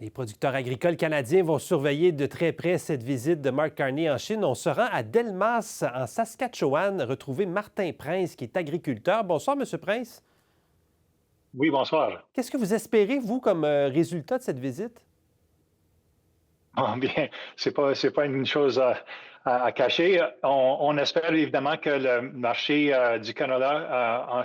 Les producteurs agricoles canadiens vont surveiller de très près cette visite de Mark Carney en Chine. On se rend à Delmas, en Saskatchewan, retrouver Martin Prince, qui est agriculteur. Bonsoir, Monsieur Prince. Oui, bonsoir. Qu'est-ce que vous espérez, vous, comme résultat de cette visite? Ah, bien, c'est pas une chose à cacher. On espère évidemment que le marché du canola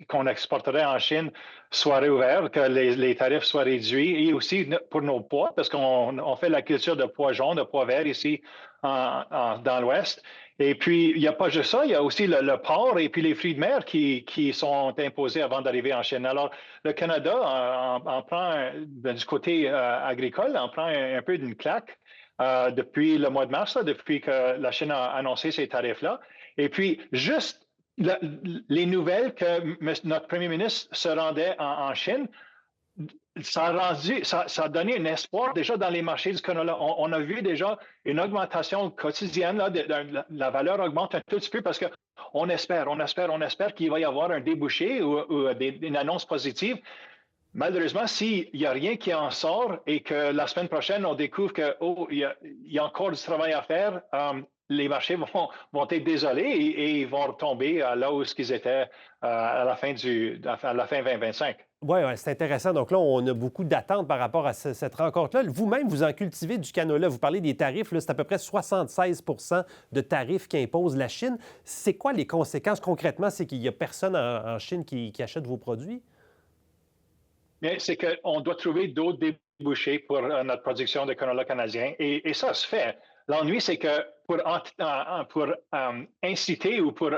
qu'on exporterait en Chine soit réouvert, que les tarifs soient réduits et aussi pour nos pois, parce qu'on fait la culture de pois jaunes, de pois verts ici dans l'Ouest. Et puis, il n'y a pas juste ça, il y a aussi le porc et puis les fruits de mer qui sont imposés avant d'arriver en Chine. Alors, le Canada en prend, du côté agricole, en prend un peu d'une claque depuis le mois de mars, là, depuis que la Chine a annoncé ces tarifs-là. Et puis, juste les nouvelles que notre premier ministre se rendait en Chine, ça a donné un espoir déjà dans les marchés du canola. On a vu déjà une augmentation quotidienne, là, la valeur augmente un tout petit peu parce qu'on espère qu'il va y avoir un débouché ou une annonce positive. Malheureusement, s'il n'y a rien qui en sort et que la semaine prochaine, on découvre que, il y a encore du travail à faire, les marchés vont être désolés et ils vont retomber là où ils étaient à la fin 2025. Oui, ouais, c'est intéressant. Donc là, on a beaucoup d'attentes par rapport à cette rencontre-là. Vous-même, vous en cultivez du canola. Vous parlez des tarifs, là, c'est à peu près 76 de tarifs qu'impose la Chine. C'est quoi les conséquences concrètement? C'est qu'il n'y a personne en Chine qui achète vos produits? Mais c'est qu'on doit trouver d'autres débouchés pour notre production de canola canadien et ça se fait. L'ennui, c'est que pour inciter ou pour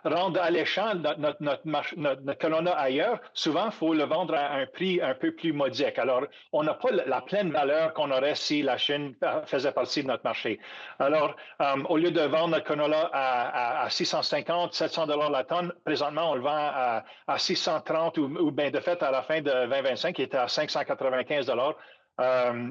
rendre alléchant notre canola ailleurs, souvent, il faut le vendre à un prix un peu plus modique. Alors, on n'a pas la pleine valeur qu'on aurait si la Chine faisait partie de notre marché. Alors, au lieu de vendre notre canola à 650, 700 dollars la tonne, présentement, on le vend à 630 ou bien de fait, à la fin de 2025, il était à 595 dollars. Euh,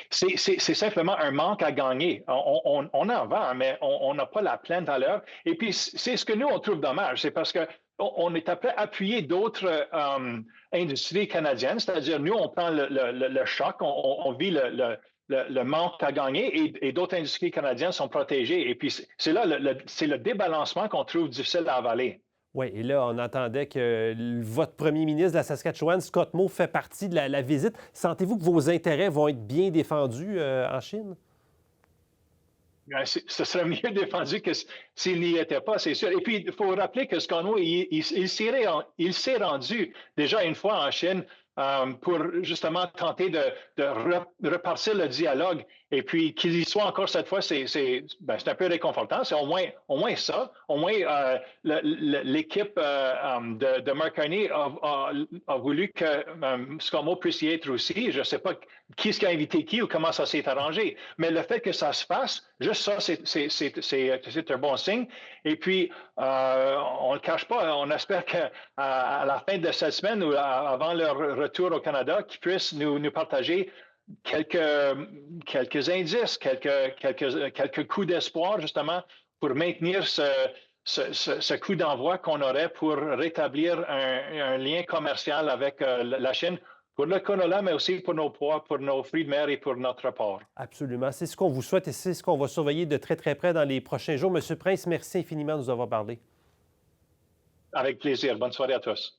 c'est simplement un manque à gagner. On en vend, mais on n'a pas la pleine valeur. Et puis, c'est ce que nous, on trouve dommage. C'est parce que on est après appuyer d'autres industries canadiennes, c'est-à-dire nous, on prend le choc, on vit le manque à gagner et d'autres industries canadiennes sont protégées. Et puis, c'est là, c'est le débalancement qu'on trouve difficile à avaler. Oui, et là, on entendait que votre premier ministre de la Saskatchewan, Scott Moe, fait partie de la visite. Sentez-vous que vos intérêts vont être bien défendus en Chine? Ce serait mieux défendu que s'il n'y était pas, c'est sûr. Et puis, il faut rappeler que Scott Moe, il s'est rendu déjà une fois en Chine pour justement tenter de repartir le dialogue. Et puis, qu'il y soit encore cette fois, c'est un peu réconfortant. C'est au moins ça. Au moins, l'équipe de Mark Carney a voulu que Scott Moe puisse y être aussi. Je ne sais pas qui est-ce qui a invité qui ou comment ça s'est arrangé. Mais le fait que ça se fasse, juste ça, c'est un bon signe. Et puis, on ne le cache pas, on espère qu'à la fin de cette semaine ou avant leur retour au Canada, qu'ils puissent nous partager quelques, quelques indices, quelques coups d'espoir, justement, pour maintenir ce coup d'envoi qu'on aurait pour rétablir un lien commercial avec la Chine pour le canola, mais aussi pour nos pois, pour nos fruits de mer et pour notre porc. Absolument. C'est ce qu'on vous souhaite et c'est ce qu'on va surveiller de très, très près dans les prochains jours. Monsieur Prince, merci infiniment de nous avoir parlé. Avec plaisir. Bonne soirée à tous.